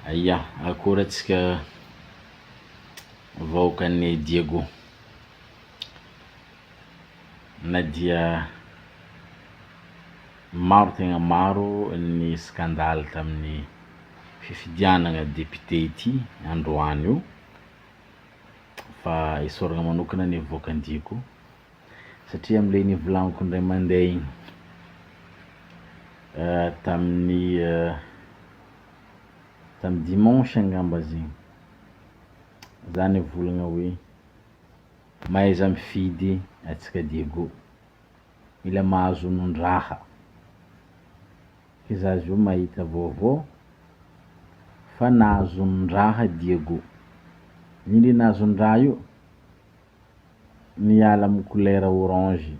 Ia, akory antsika vahoakan'ny Diego. Na dia maro tegna maro ny skandaly tamin'ny fifidianagna député ity androany io, fa isaoragna manokana nivoaka ny Diego satria am'le nivolagniko indray mandeha igny tamin'ny dimanche angamba zegny, za nivolagna hoe mahay za mifidy antsika Diego, mila mahazo onondraha. Ke za zio mahita vaovao fa nahazo onondraha Diego. Ino nahazo onondraha io? Niala amy couleur orange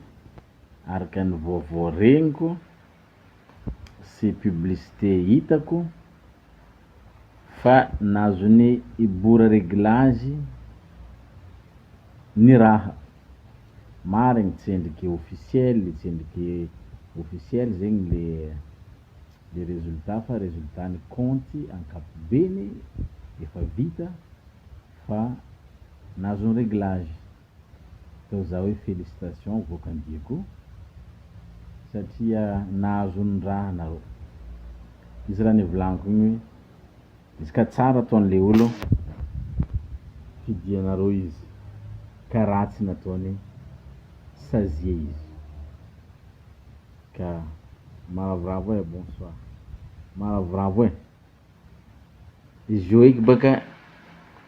araka ny vaovao regniko sy publicité hitako, fa nazony ibora réglage ny raha marigny tsendriky officiel zegny le résultat, fa résultat ny compte ankapobeny efa vita fa nahazo ny réglage. Atao za hoe félicitation voakan'ny Diego satria nahazo onondraha nareo. Izy raha nivolagniko igny hoe izy ka tsara ataon'le olo fidianareo izy ka ratsy nataony sazie izy. Ka maravoravo e, bonsoir, maravoravo e. Izy io eky baka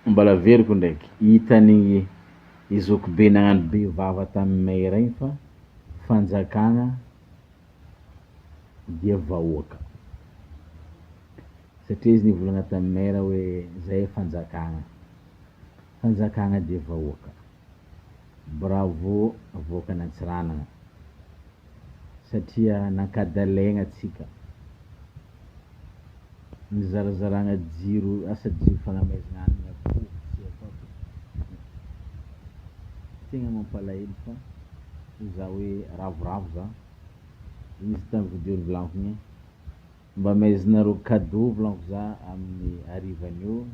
mbala veriko ndraiky hitan'igny izoko be nagnano be vava tamin'ny maire igny fa fanjakagna dia vahoaka, satria izy nivolagna tamin'ny maire hoe zay fanjakagna dia vahoaka. Bravo avoakan'ny Antsiranana satria nankadalaigna atsika nizarazaragna jiro, asa jiro fagnamaizana hanigny akoho tsy ataoko. Tegna mampalahelo fa za hoe ravoravo za. Izy tamin'ny vidéo nivolagniko igny mba amaizinareo cadeau volagniko za amin'ny harivany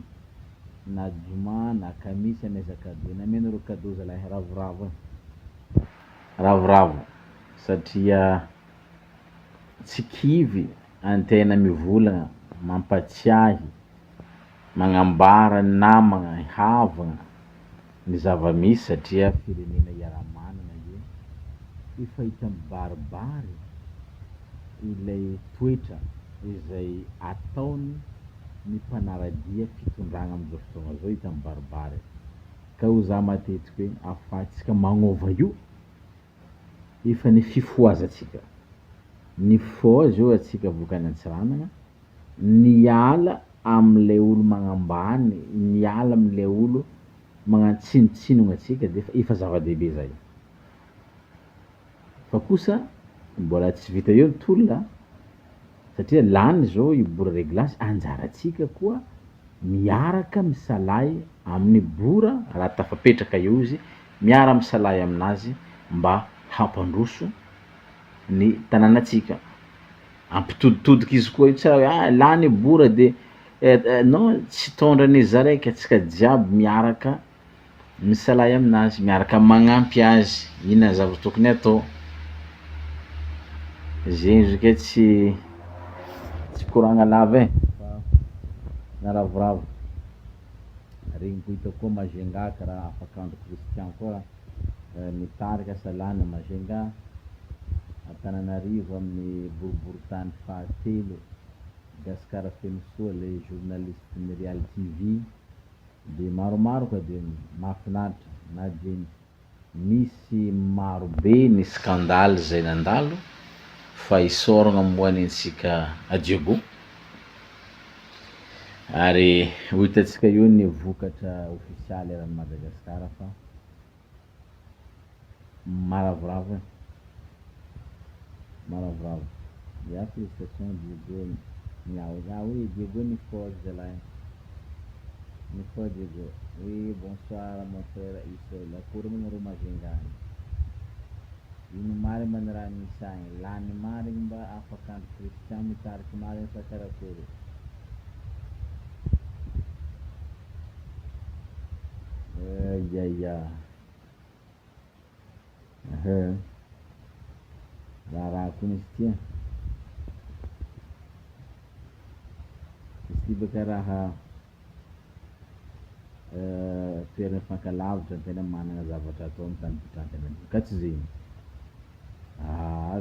na juma na kamisy amaiza cadeau, namenareo cadeau zalahy ravoravo e. Ravoravo satria tsy kivy an-tegna mivolagna mampatsiahy, magnambara ny namagna, havagna ny zava-misy satria firenena iara-manana io efa hita mibaribary ilay toetra izay ataony ny mpanaradia fitondragna am'zao fotoagna zao hita mibaribary. Ka ho za matetiky hoe afahantsika magnova io efa ny fifoazantsika, nifoha zao atsika voakan'ny Antsiranana, niala am'le olo magnambany, niala am'le olo magnantsinotsinogna atsika de efa zava-dehibe zay. Fa kosa mbola tsy vita eo ny tolona satria lany zao ibora réglage, anjaratsika koa miaraka misalahy amin'ny bora raha tafapetraka eo izy, miara misalahy aminazy mba hampandroso ny tanànatsika. Ampitoditodiky izy koa io tsy raha hoe lany bora de non tsy tondran'izy araiky, atsika jiaby miaraka misalahy aminazy, miaraka magnampy azy, ina zavatra tokony atao. Zegny izy ke tsy koragna lava e, fa naravoravo. Regniko hitako koa Majunga karaha afaka andro Christian koa nitarika salana Majunga, Antananarivo amin'ny boriboritany fahatelo, Gasikara Fenosoa le journaliste ny Real TV, de maromaro koa de mahafinaritra na de misy marobe ny skandaly zay nandalo fa isaoragna momban'ny antsika Diego. Ary ho hitantsika io ny vokatra ofisialy eran'ny Madagasikara fa maravoravo e, maravoravo. Ya félicitation Diego, miao hoe Diego nifoha zalahy, nifoha Diego. Oui, bonsoir mon frère Israël, akory moa nareo Majunga? Ino marigny mba ny raha misy agny, lany marigny mba afaka andro Christian mitariky marigny fa karakory? ia raha koa misy tia izy ty baka raha toerana fankalavitra ny tena manana zavatra atao amy tany pitranty ka tsy zegny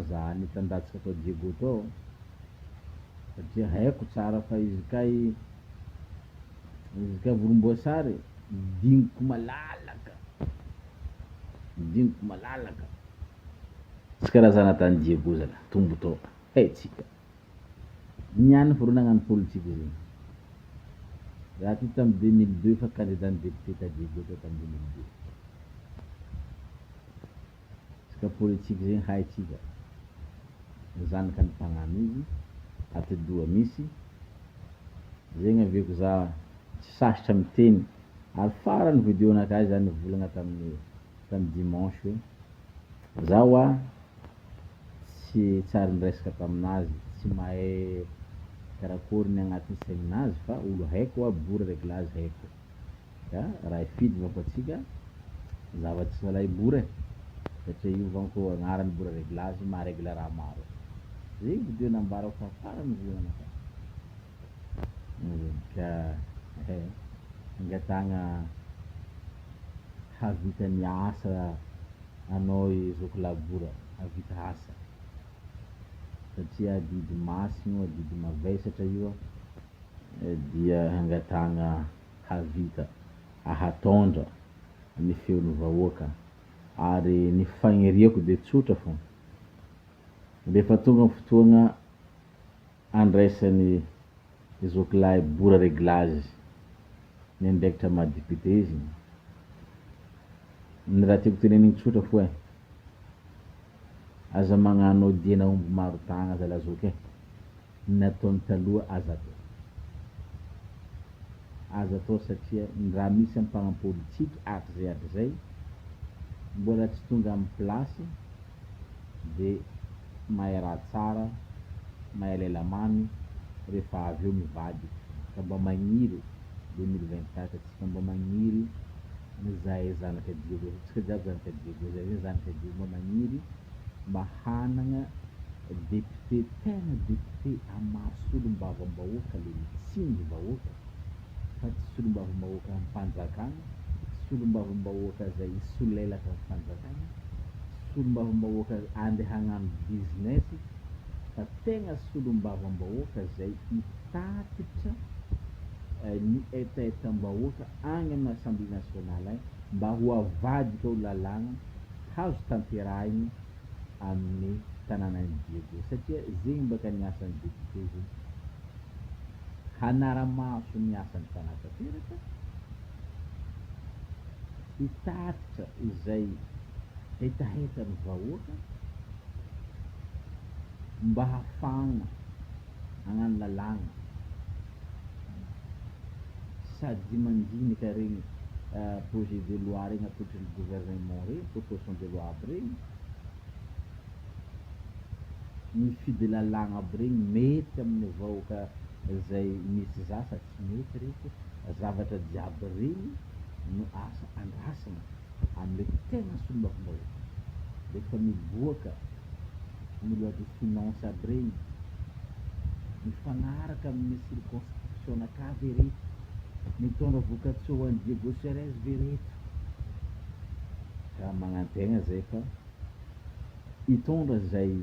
za nitandatsika atao Diego tao satria haiko tsara fa izy kay volomboasary diniko malalaka tsy karaha za natany Diego zany tombo tao haitsika niany fô rô nagnano politique zegny za ty tamy 2002 fa candidat député ta Diego tao tamy 2002 tsika politique zegny haitsika zanaka ny mpagnano izy atidoha misy zegny aveko za tsy sasatra miteny ary farany video anakahy za nivolagna tamy dimanche hoe zaho tsy tsary niresaka taminazy tsy mahay karakory ny agnatin'ny saignazy fa olo haiko bora réglazy haiko ka raha ifidy manko atsika zava-tsy zalahy bora satria io vanko agnarany bora réglazy maharegla raha maro zegny video nambarako fa farany video anakahy ka angatagna havita niasa anao zokolahy labora havita asa satria didy masigno didy mavesatra io dia angatagna havita ahatondra ny feon'ny vahoaka ary ny fagniriako de tsotra fô rehefa tonga ny fotoagna andraisan'ny zokolahy bora réglazy ny andraikitra maha député izy ny raha tiako teneniny tsotra fô aza magnano audiena omby maro tagna zalahy zoky nataony taloha aza atao satria raha misy ampagna politique aky zay mbola tsy tonga amy plasy de mahay raha tsara mahay lela mamy rehefa avy eo mivady ka mba magniry 2024 tsika mba magniry zahay zanaka Diego tsika jiaby zanaka Diego zay zanaka Diego mba magniry mba hanagna député tena député amaso solombavambahoaka le mitsinjo vahoaka fa tsy solombavambahoaka am'fanjakana solombavambahoaka zay solelaka am'fanjakana solombavambahoaka andeha hagnano business fa tegna solombavambahoaka zay hitatitra ny etaetam-bahoaka agny amin'ny assemblée nationale mba ho avadika ho lalàgna hazo tanterahiny amin'ny tanànan'ny Diego satria zegny baka ny asan'ny député zegny hanara-maso ny asan'ny fanatanteraka hitatitra izay etaetan'ny vahoaka mba hafagna hagnano lalàgna sady mandinika regny projet de loi regny apetrin'ny gouvernement regny proposition de loi aby regny mifidy lalàgna aby regny mety amin'ny vahoaka zay misy zasa tsy mety reky zavatra jiaby regny no asa andrasana am'le tegna solombavambahoaka rehefa miboaka ny loi de finance aby regny mifagnaraka amin'ny circonscription naka vereky mitondra voka-tsoa an'ny Diego Seres vereky ka magnantegna zay fa hitondra zay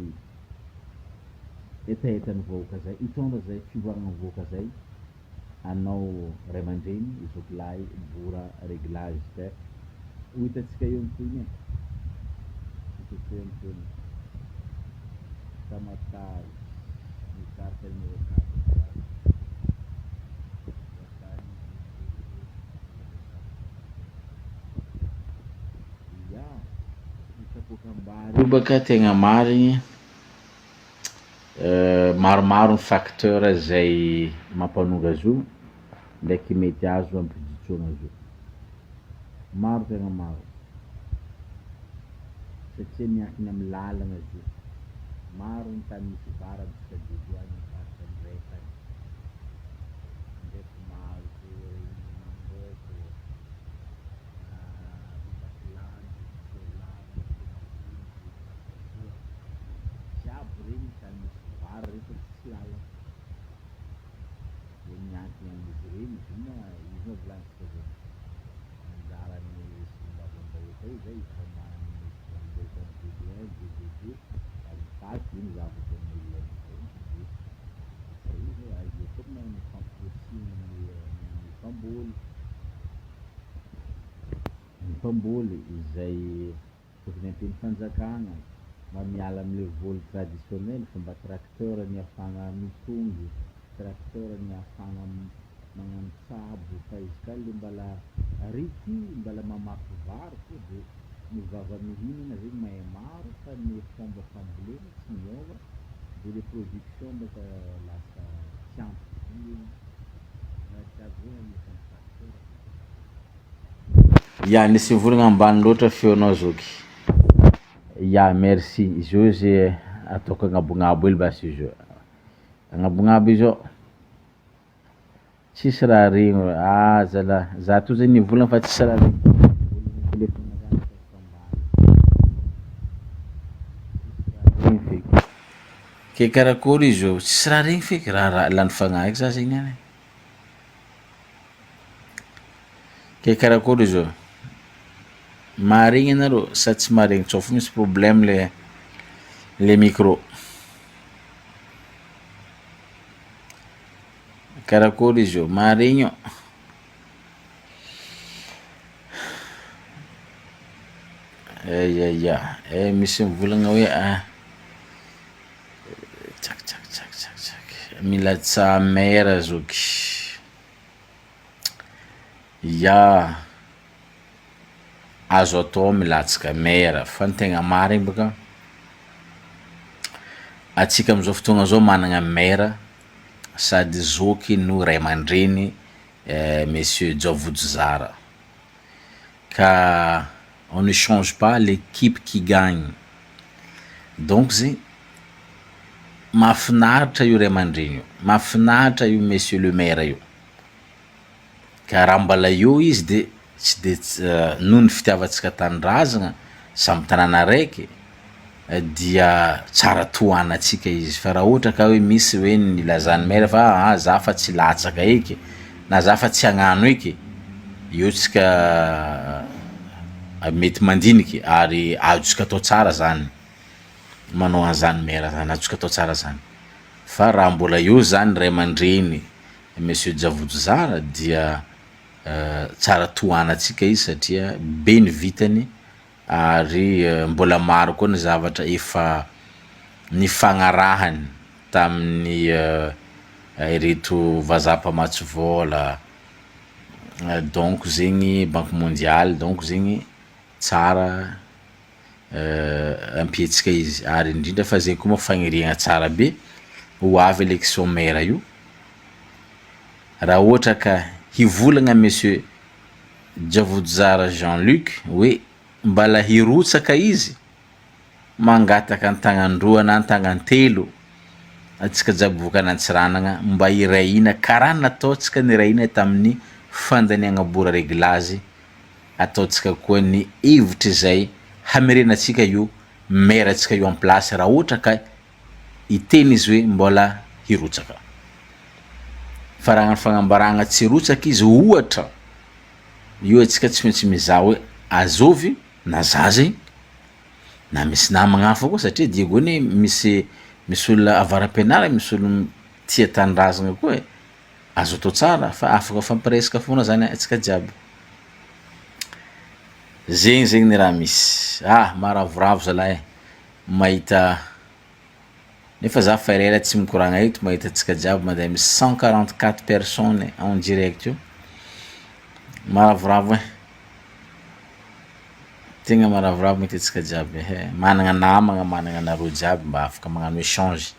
etaetan'ny vahoaka zay hitondra zay fivoagnan'ny vahoaka zay anao ray aman-dreny zokolahy bora réglazy ka ho hitatsika eo am'toigny hitantsika eo am'toigny Tamatave mikarika numéro 4 ya mitapoakambary io baka tegna marigny maromaro ny facteur zay mampanonga azy io ndraiky mety azo ampijotsoagna azy io maro tegna maro satria miankina amy lalagna izy io maro ny tany misy vara amitsika Diego agny faritra ndraiky agny ndraiky mahazo regny mangoko amin'izy ireny zina izy moa volanisika zay anjaran'ny sombavam-bahoaka io zay efa manana DD1 DD2 ary mitaky iny zavatra amin'olona zay de izy azo koa magnano fampiresina ny mpamboly izay tokony ampian'ny fanjakana mba miala am'le voly traditionnel fa mba tracteur ny ahafahana mitongy, tracteur ny ahafahana magnano tsabo fa izy ka le mbala rity mbala mamaky vary koa de ny vava mihinana zegny mahay maro fa ny fomba fambolena tsy miova de le production mbaka lasa tsy ampy ya nisy volagna ambany loatra feonao zoky. Ya merci izy io zay ataoko agnabognabo hely basy izy io agnabognabo izy io tsisy raha regny zala za to zay nivolagna fa tsisy raha regny ke karakory izy io tsisy raha regny feky raha lany fagnahy eky za zay niany ke karakory izy io maharegny anareo sa tsy maharegny tsao fo misy problème le micro karakory izy io maharegny io ya misy mivolagna hoe tsak mila tsa mera zoky ya azo atao milatsaka mera fa ny tegna marigny baka atsika am'izao fotoagna zao managna mera sady zoky no ray aman-dreny monsieur Javojo Zara ka on ne change pas l'équipe qui gagne donc zay mahafinaritra io ray aman-dreny io mahafinaritra io monsieur le maire io ka raha mbala io izy de tsy de noho ny fitiavantsika tanindrazagna samby tanàna raiky dia tsara tohanatsika izy fa raha ohatra ka hoe misy hoe nilazany maire fa za fa tsy latsaka eky na za fa tsy hagnano eky io tsika mety mandiniky ary ajotsika atao tsara zany manao an'zany maire zany ajotsika atao tsara zany fa raha mbola io zany ray aman-dreny monsieur Javojo Zara dia tsara tohanatsika izy satria be ny vitany ary mbola maro koa ny zavatra efa nifagnarahany tamin'ny ireto vazaha mpamatsy vôla donc zegny banque mondiale donc zegny tsara ampietsika izy ary indrindra fa zegny koa moa fagniriagna tsara be ho avy élection maire io raha ohatra ka hivolagna monsieur Javojo Zara Jean-Luc hoe mbala hirotsaka izy mangataka an-tagnandroa na an-tagnantelo atsika jiaby vokan'antsiranagna mba irahina karaha nataontsika nirahina tamin'ny fandaniagna bora réglazy ataontsika koa ny hevitra zay hamerenatsika io maire atsika io en place raha ohatra ka iteny izy hoe mbola hirotsaka fa raha fagnambaragna tsy rotsaka izy ohatra io atsika tsy maintsy mizaha hoe azovy na za zegny na misy namagna hafa koa satria diegony misy olona avaram-pianarana misy olo tia tanindrazagna koa azo atao tsara fa afaka fampiresaka foana zany atsika jiaby zegny ny raha misy maravoravo zalahy mahita nefa za fa ela tsy mikoragna eto mahita atsika jiaby mandeha misy 144 personnes en direct io maravoravo tegna maravoravo mahita atsika jiaby managna namagna managna anareo jiaby mba afaka magnano échange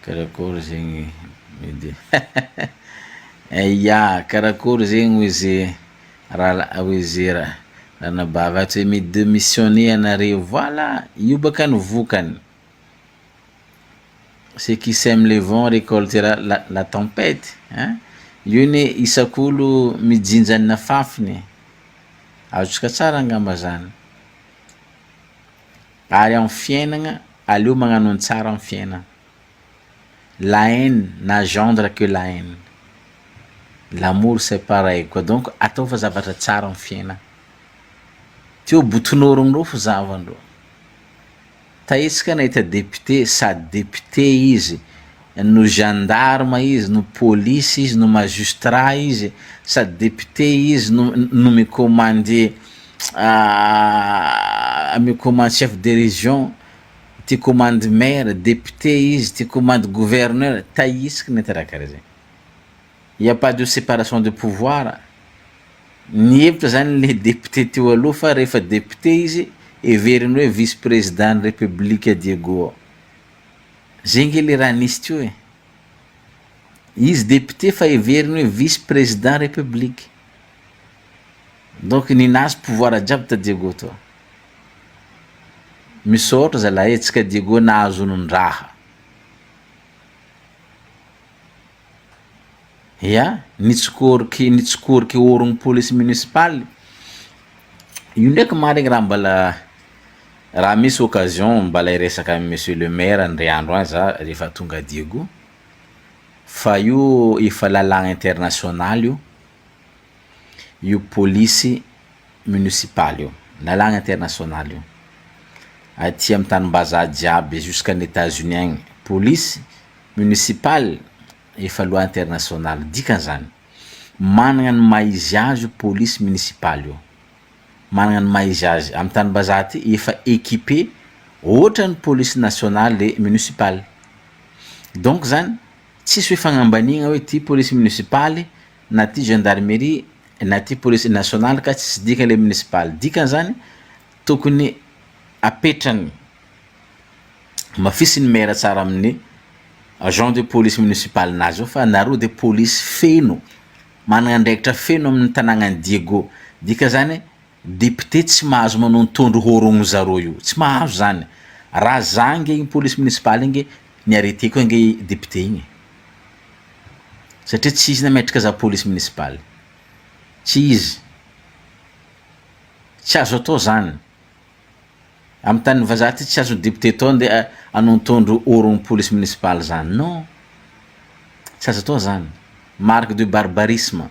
karakory zegny midi ya karakory zegny izy raha izy raha nabava hoe mi démissionner anareo voilà io baka ny vokany ce qui sème le vent récoltera la tempête io ne isak'olo mijinjany na fafiny azotsika tsara angamba zany ary amin'ny fiainagna aleo magnano ny tsara amin'ny fiainagna la haine n'engendre que la haine, l'amour c'est pareil koa. Donc ataova zavatra tsara amin'ny fiaina, teo botonorondreo fo zavandreo. Taitsika nahita député, sady député izy, no gendarme izy, no police izy, no magistrat izy, sady député izy no micommande micommande chef de région, ty commande maire, député izy, ty commande gouverneur. Taisika nahita raha karaha zay. Il y a pas de séparation de pouvoir. Ny hevitra zany le député teo aloha fa rehefa député izy heveriny hoe vice président ny république Diego. Zay nge le raha nisy teo e. Izy député fa heveriny hoe vice président république. Donc ninazy pouvoir jiaby ta Diego to. Misaotra zalahy tsika Diego nahazonon-draha. Ya, nitsikoriky orogny police municipale. Io ndraiky marigny raha mbala raha misy occasion mbala hiresaka amin'ny monsieur le maire ndray andro any za rehefa tonga a Diego. Fa io efa lalàgna international io, io police municipale io, lalàgna international io. Aty amin'ny tanimbazah jiaby jusqu'en États-Unis agny, police municipale efa loi international. Dikan'izany managna ny maizy azy io police municipale io, managna ny maizy azy amin'ny tanimbazah ty efa équipé ohatran'ny police nationale le municipale. Donc zany tsisy hoe fagnambanigna hoe ty police municipale na ty gendarmerie na ty police nationale ka tsisy dika le municipale. Dikan'izany tokony apetrany mafisy ny maire tsara amin'ny agent de police municipale nazy io fa nareo de police feno, managna andraikitra feno amin'ny tanagnan'ny Diego. Dika zany député tsy mahazo manao tondro horogno zareo io, tsy mahazo zany. Raha zange igny police municipale inge ny arrêté koa inge député igny, satria tsy izy nametraka za police municipale, tsy izy, tsy azo atao zany. Amin'ny tany vazaha ty tsy azo député tao nde anontondro orogny police municipale zany, non, tsy azo atao zany. Marque de barbarisme.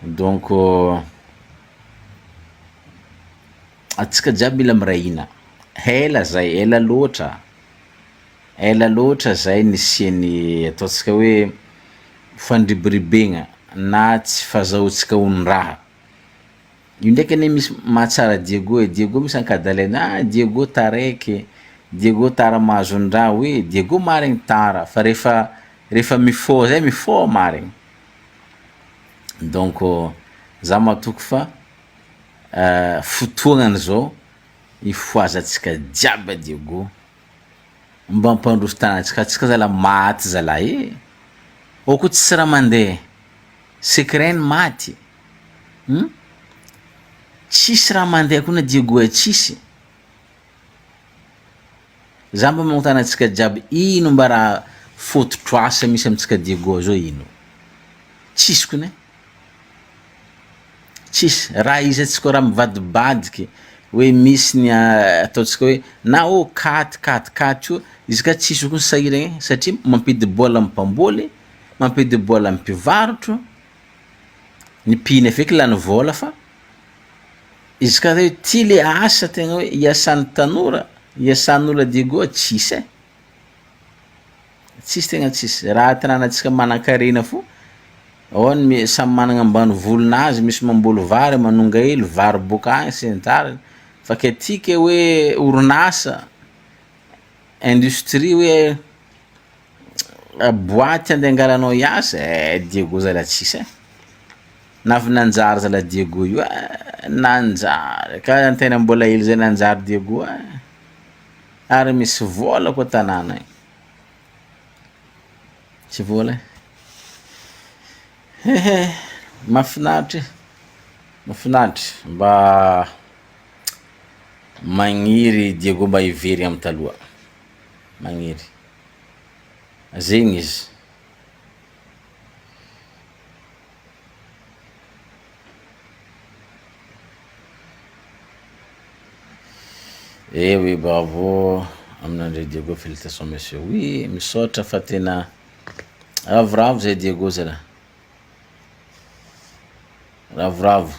Donc atsika jiaby mila miray hina. Ela zay, ela loatra zay nisiany ataontsika hoe fandribiribegna na tsy fahazahoantsika honon-draha. Io ndraiky anie misy mahatsara Diego e. Diego misy ankadalaina, Diego taraiky, Diego tara mahazon-draha, hoe Diego marigny tara, fa rehefa mifôha zay mifôha marigny. Donc za matoky fa fotoagnany zao ifoazantsika jiaby a Diego mba ampandroso tanantsika. Atsika zalahy maty zalahy ao koa tsisy raha mandeha, secret maty, tsisy raha mandeha koa na Diego tsisy. Za mba magnotany antsika jiaby, ino mba raha foto-troasa misy amintsika Diego zao ino? Tsisy kone, tsisy. Raha izy atsika raha mivadibadiky hoe misy ny ataontsika hoe na katy io, izy ka tsisy koa sahiragna satria mampidibola amin'ny mpamboly, mampidibola amin'ny mpivarotro, ny mpihina feky lany vola. Fa izy ka hoe ty le asa tegna hoe iasan'ny tanora, iasan'olona Diego, tsisy e, tsisy tegna tsisy. Raha tanànatsika manan-karena fo, ao ny samy managna ambany volonazy, misy mamboly vary manonga hely, vary boka agny sy ny tariny. Fa ke tika hoe orinasa, industrie hoe boaty andeha angalanao hiasa, Diego zalahy tsisy e. Navy nanjary zalahy Diego io, nanjary ka antena mbola hely zay nanjary Diego ary misy vola koa tanàna igny, tsy vola mahafinaritra mba magniry Diego mba hivery amin'ny taloha, magniry zegny izy. Oui, bravo. Amin'Andre Diego, félicitations monsieur. Oui, misaotra fa tena ravoravo zay Diego zala. Ravoravo.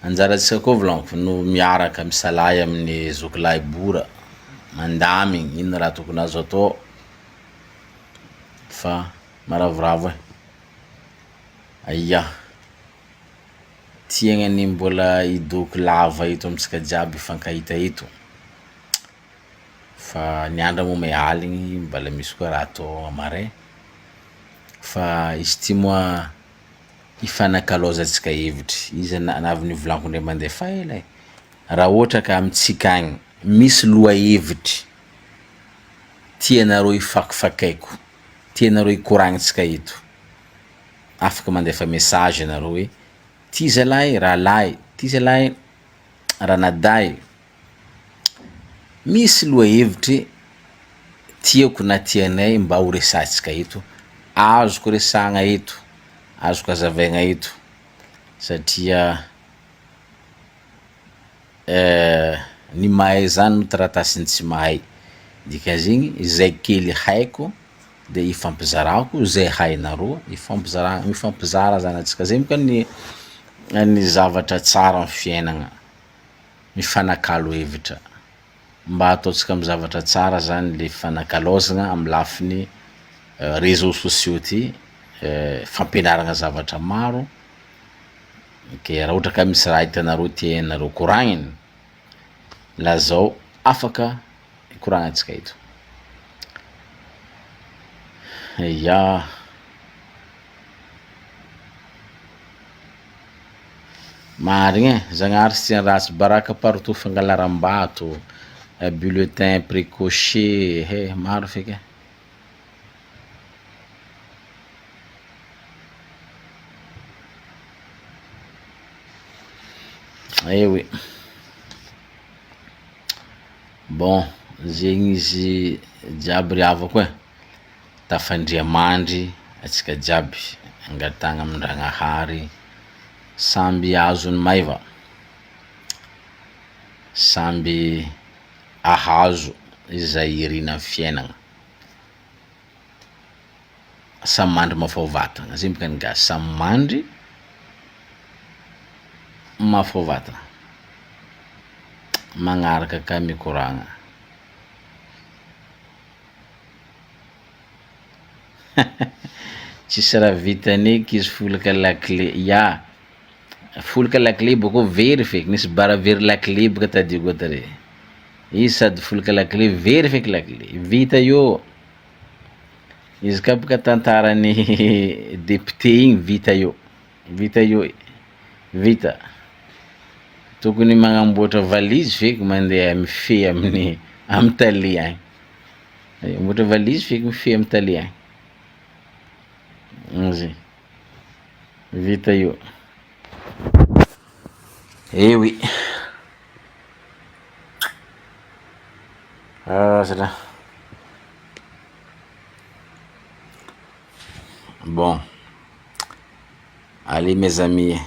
Anjaratsika koa volagniko no miaraka misalay amin'ny zokilahy bora mandamy ino raha tokony azo atao fa maravoravo Aia. Tiagnany mbola idoky lava ito amitsika jiaby ifankahita ito. Fa ny andra moa may aligny mbala misy koa raha atao amaray. Fa izy ty moa ifanakalaozatsika hevitry. Izy navy nivolaniko ndray mandeha fa ela. Raha ohatra ka amitsika agny misy loha hevitry tianareo ifakifakaiko, tianareo ikoragnitsika eto, afaka mandefa message anareo hoe ty zalahy rahalahy, ty zalahy ranadahy, misy loha hevitry tiako na tianay mba ho resatsika eto, azoko resagna eto, azoko hazavaigna eto satria ny mahay zany no taratasiny tsy mahay. Dikan'izigny zay kely haiko de ifampizarako, zay hainareo mifampizara zany antsika. Zay moka ny zavatra tsara amin'ny fiainagna, mifanakalo hevitra. Mba ataotsika amin'ny zavatra tsara zany le fanakalaozagna amin'ny lafiny réseaux sociaux ty, fampianaragna zavatra maro. Ke raha ohatra ka misy raha hitanareo tianareo koragniny, lazao afaka ikoragnatsika eto. Ya. Marigny Zagnahary sy tiany ratsy baraka partout fangalaram-bato, bulletin précoché, maro feky. Oui. Bon, zegny izy jiaby riavako tafandriamandry atsika jiaby angatagna amin-Dragnahary samby azony maiva, samby ahazo izay irina amin'ny fiainagna, samy mandry mafaovatagna. Zay moka ny gasy, samy mandry mafaovatagna, magnaraka ka mikoragna. Tsisy raha vitany eky izy folaka lakle. Ya, folaka lakle boko very feky, nisy bara very lakle boka tadioko tary. Izy sady folaka lakle very feky lakle. Vita io. Izy ka boka tantaran'ny député igny vita io. Vita io. Vita. Tokony magnamboatra valizy feky mandeha mifehy amin'ny tali agny. Mamboatra valizy feky mifehy amin'ny tali agny. Zay. Vita io. Oui. Cela. Bon. Allez mes amis.